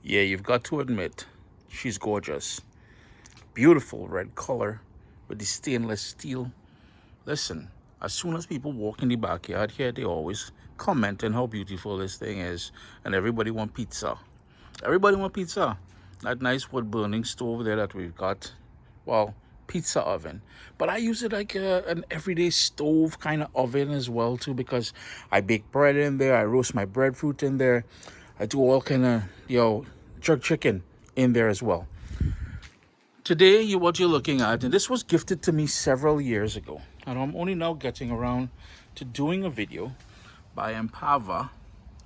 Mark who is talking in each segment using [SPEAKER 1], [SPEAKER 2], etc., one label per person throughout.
[SPEAKER 1] Yeah, you've got to admit, she's gorgeous. Beautiful red color with the stainless steel. Listen, as soon as people walk in the backyard here, they always comment on how beautiful this thing is. And everybody want pizza. Everybody want pizza. That nice wood burning stove there that we've got. Well, pizza oven. But I use it like an everyday stove kind of oven as well too, because I bake bread in there. I roast my breadfruit in there. I do all kind of, jerk chicken in there as well. Today, what you're looking at, and this was gifted to me several years ago, and I'm only now getting around to doing a video by Empava.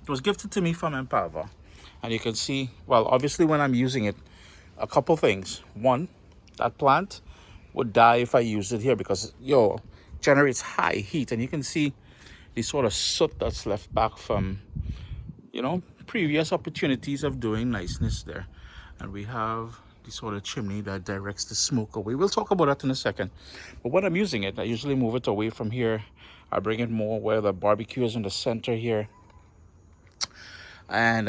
[SPEAKER 1] It was gifted to me from Empava, and you can see, well, obviously when I'm using it, a couple things. One, that plant would die if I used it here because, generates high heat, and you can see the sort of soot that's left back from, previous opportunities of doing niceness there. And we have the sort of chimney that directs the smoke away. We'll talk about that in a second. But when I'm using it, I usually move it away from here. I bring it more where the barbecue is in the center here. And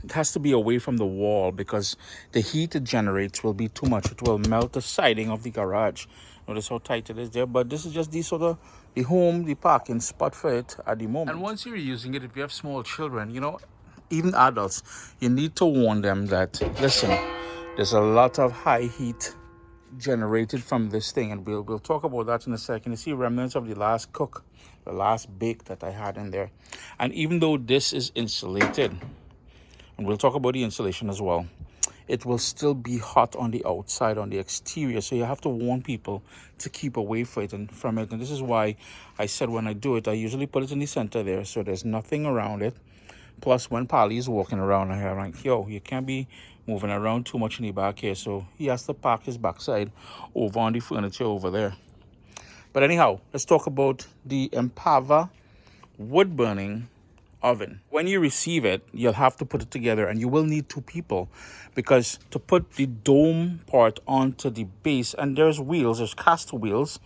[SPEAKER 1] it has to be away from the wall because the heat it generates will be too much. It will melt the siding of the garage. Notice how tight it is there. But this is just the parking spot for it at the moment. And once you're using it, if you have small children, even adults, you need to warn them that, listen, there's a lot of high heat generated from this thing, and we'll talk about that in a second. You see remnants of the last cook, the last bake that I had in there. And even though this is insulated, and we'll talk about the insulation as well, it will still be hot on the outside, on the exterior. So you have to warn people to keep away from it. And this is why I said when I do it, I usually put it in the center there so there's nothing around it. Plus, when Polly is walking around here, I'm like, you can't be moving around too much in the back here. So he has to park his backside over on the furniture over there. But anyhow, let's talk about the Empava wood burning oven. When you receive it, you'll have to put it together, and you will need two people because to put the dome part onto the base, and there's cast wheels,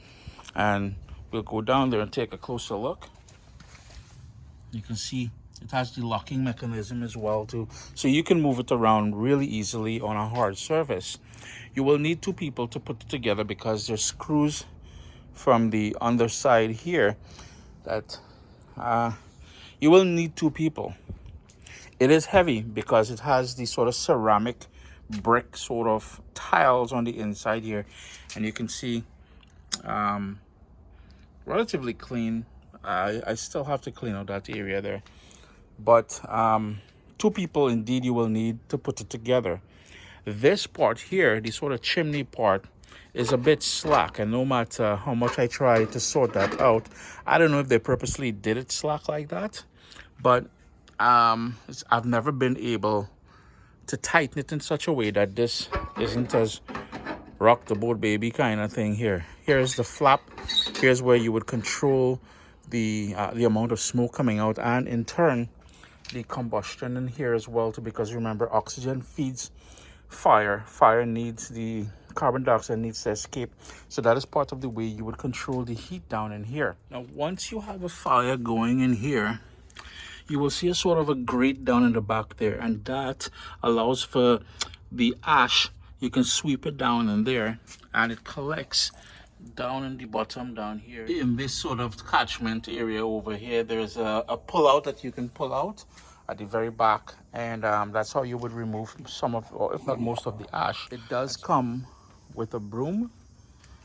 [SPEAKER 1] and we'll go down there and take a closer look. You can see it has the locking mechanism as well too, so you can move it around really easily on a hard surface. You will need two people to put it together because there's screws from the underside here that you will need two people. It is heavy because it has the sort of ceramic brick sort of tiles on the inside here, and you can see relatively clean. I still have to clean out that area there, but two people indeed you will need to put it together. This part here, the sort of chimney part, is a bit slack, and no matter how much I try to sort that out, I don't know if they purposely did it slack like that, but I've never been able to tighten it in such a way that this isn't as rock the boat baby kind of thing here. Here's the flap. Here's where you would control the amount of smoke coming out, and in turn the combustion in here as well too, because remember, oxygen feeds fire. Needs the carbon dioxide needs to escape, so that is part of the way you would control the heat down in here. Now once you have a fire going in here, you will see a sort of a grate down in the back there, and that allows for the ash. You can sweep it down in there, and it collects down in the bottom down here. In this sort of catchment area over here, there's a pull out that you can pull out at the very back, and that's how you would remove some of, or if not most of, the ash. It does come with a broom,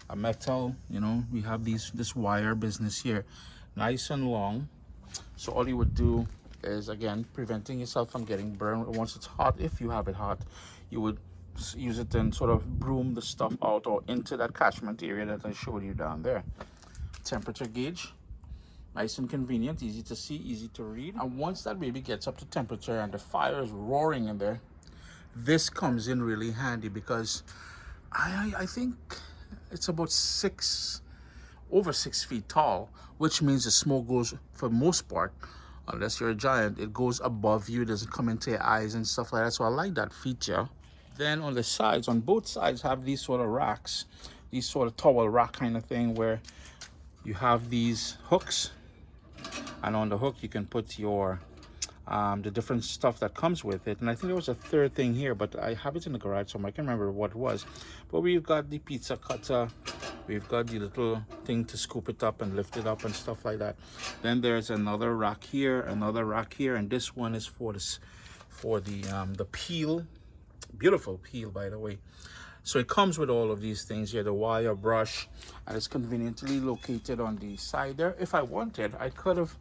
[SPEAKER 1] a metal, we have this wire business here, nice and long. So all you would do is, again, preventing yourself from getting burned once it's hot. If you have it hot, you would use it and sort of broom the stuff out or into that catchment area that I showed you down there. Temperature gauge, nice and convenient, easy to see, easy to read. And once that baby gets up to temperature and the fire is roaring in there, this comes in really handy because I think it's about over 6 feet tall, which means the smoke goes, for most part, unless you're a giant, it goes above you. It doesn't come into your eyes and stuff like that. So I like that feature. Then on the sides, on both sides, have these sort of racks, these sort of towel rack kind of thing, where you have these hooks, and on the hook you can put your the different stuff that comes with it. And I think there was a third thing here, but I have it in the garage somewhere. I can't remember what it was. But we've got the pizza cutter. We've got the little thing to scoop it up and lift it up and stuff like that. Then there's another rack here, and this one is for this, for the peel. Beautiful peel, by the way. So it comes with all of these things here, the wire brush, and it's conveniently located on the side there. If I wanted, I could have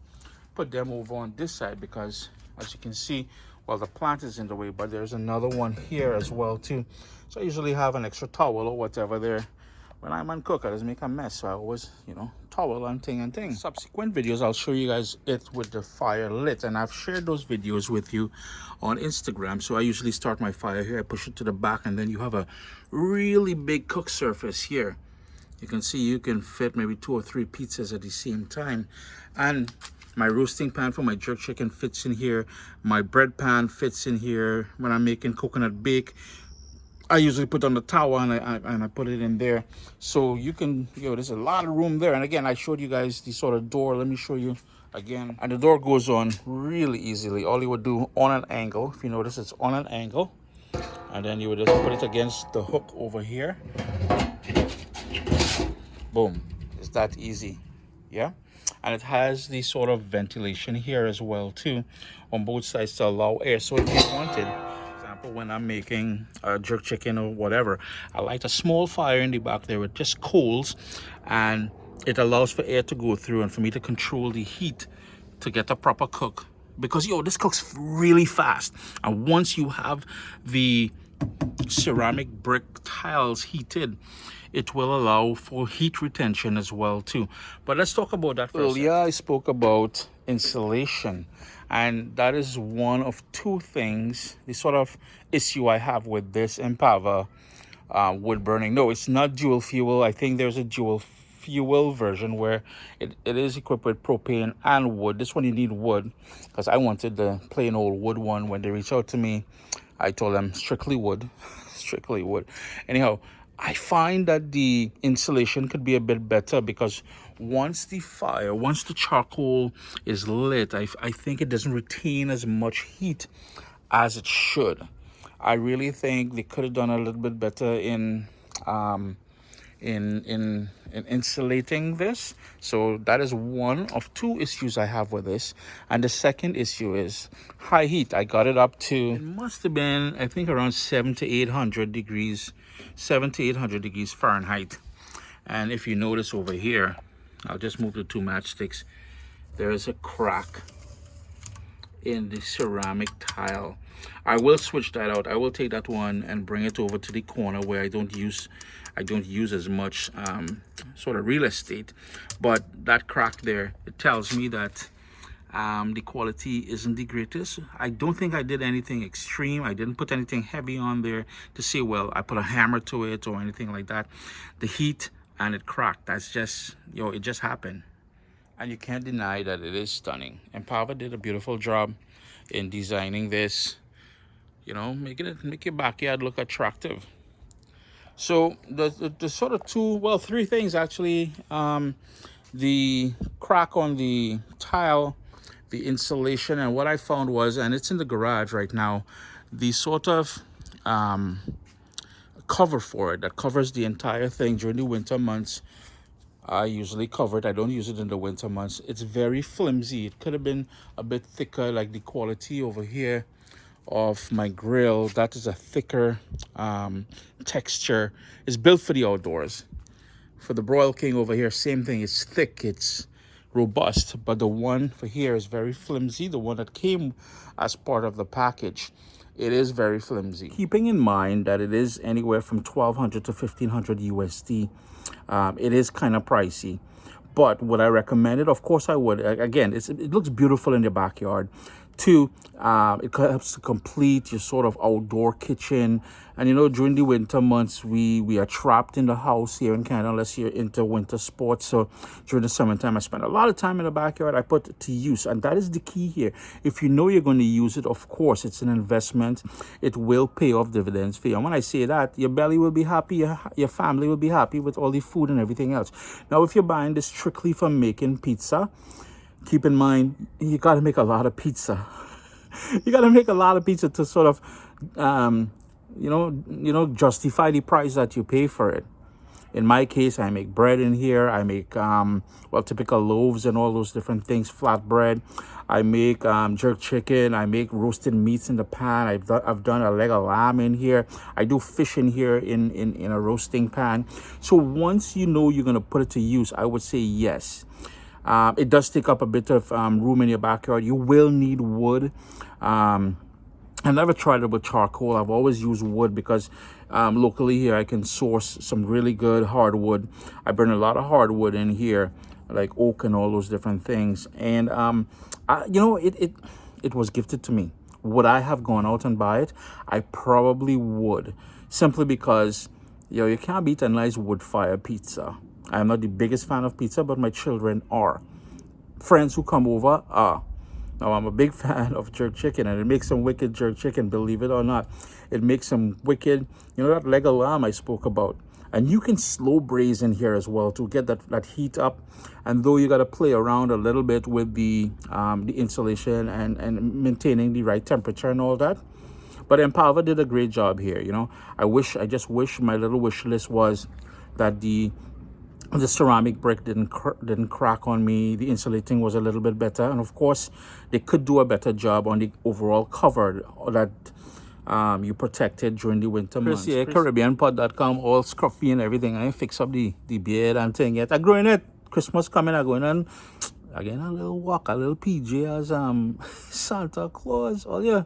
[SPEAKER 1] put them over on this side, because as you can see, well, the plant is in the way, but there's another one here as well too. So I usually have an extra towel or whatever there. When I'm on cook, I just make a mess, so I always, you know, towel and thing. Subsequent videos, I'll show you guys it with the fire lit, and I've shared those videos with you on Instagram. So I usually start my fire here, I push it to the back, and then you have a really big cook surface here. You can see you can fit maybe 2 or 3 pizzas at the same time. And my roasting pan for my jerk chicken fits in here. My bread pan fits in here. When I'm making coconut bake, I usually put on the tower and I put it in there. So you can, there's a lot of room there. And again, I showed you guys the sort of door. Let me show you again. And the door goes on really easily. All you would do on an angle, if you notice, it's on an angle. And then you would just put it against the hook over here. Boom. It's that easy. Yeah. And it has the sort of ventilation here as well too, on both sides to allow air. So if you wanted, when I'm making jerk chicken or whatever, I light a small fire in the back there with just coals, and it allows for air to go through and for me to control the heat to get a proper cook. Because this cooks really fast, and once you have the ceramic brick tiles heated, it will allow for heat retention as well too. But let's talk about that first. Earlier I spoke about insulation, and that is one of 2 things, the sort of issue I have with this Empava wood burning. No, it's not dual fuel. I think there's a dual fuel version where it is equipped with propane and wood. This one you need wood, because I wanted the plain old wood one. When they reached out to me, I told them strictly wood. Strictly wood. Anyhow, I find that the insulation could be a bit better, because once the charcoal is lit, I think it doesn't retain as much heat as it should. I really think they could have done a little bit better in insulating this. So that is one of 2 issues I have with this. And the second issue is high heat. I got it up to, it must have been, I think, around 700 to 800 degrees Fahrenheit. And if you notice over here, I'll just move the 2 matchsticks. There is a crack in the ceramic tile. I will switch that out. I will take that one and bring it over to the corner where I don't use as much sort of real estate. But that crack there, it tells me that the quality isn't the greatest. I don't think I did anything extreme. I didn't put anything heavy on there to say, well, I put a hammer to it or anything like that. The heat and it cracked. That's just, it just happened. And you can't deny that it is stunning. Empava did a beautiful job in designing this, make your backyard look attractive. So the sort of 3 things actually, the crack on the tile, the insulation, and what I found was, and it's in the garage right now, the sort of cover for it that covers the entire thing during the winter months. I usually cover it. I don't use it in the winter months. It's very flimsy. It could have been a bit thicker, like the quality over here of my grill. That is a thicker texture. It's built for the outdoors. For the Broil King over here, same thing. It's thick, it's robust, but the one for here is very flimsy. The one that came as part of the package, it is very flimsy. Keeping in mind that it is anywhere from 1,200 to 1,500 USD, it is kind of pricey. But would I recommend it? Of course I would. Again, it looks beautiful in your backyard. 2, it helps to complete your sort of outdoor kitchen. And during the winter months, we are trapped in the house here in Canada unless you're into winter sports. So during the summertime, I spend a lot of time in the backyard. I put it to use, and that is the key here. If you know you're going to use it, of course, it's an investment. It will pay off dividends for you. And when I say that, your belly will be happy, your family will be happy with all the food and everything else. Now, if you're buying this strictly for making pizza, keep in mind, you got to make a lot of pizza. You got to make a lot of pizza to sort of, justify the price that you pay for it. In my case, I make bread in here. I make, typical loaves and all those different things, flatbread. I make jerk chicken. I make roasted meats in the pan. I've done a leg of lamb in here. I do fish in here in a roasting pan. So once you know you're going to put it to use, I would say yes. It does take up a bit of room in your backyard. You will need wood. I never tried it with charcoal. I've always used wood because locally here I can source some really good hardwood. I burn a lot of hardwood in here, like oak and all those different things. And it was gifted to me. Would I have gone out and buy it? I probably would, simply because you can't beat a nice wood fire pizza. I'm not the biggest fan of pizza, but my children are. Friends who come over are. Now, I'm a big fan of jerk chicken, and it makes some wicked jerk chicken, believe it or not. It makes some wicked, that leg of lamb I spoke about. And you can slow braise in here as well to get that heat up. And though you got to play around a little bit with the insulation and maintaining the right temperature and all that. But Empava did a great job here, I just wish my little wish list was that the ceramic brick didn't crack on me. The insulating was a little bit better, and of course they could do a better job on the overall cover that you protected during the winter months. Chris, CaribbeanPod.com, all scruffy and everything. I fix up the beard and thing yet. I growing it. Christmas coming. I going on again a little walk, a little PJ as Santa Claus. Oh yeah.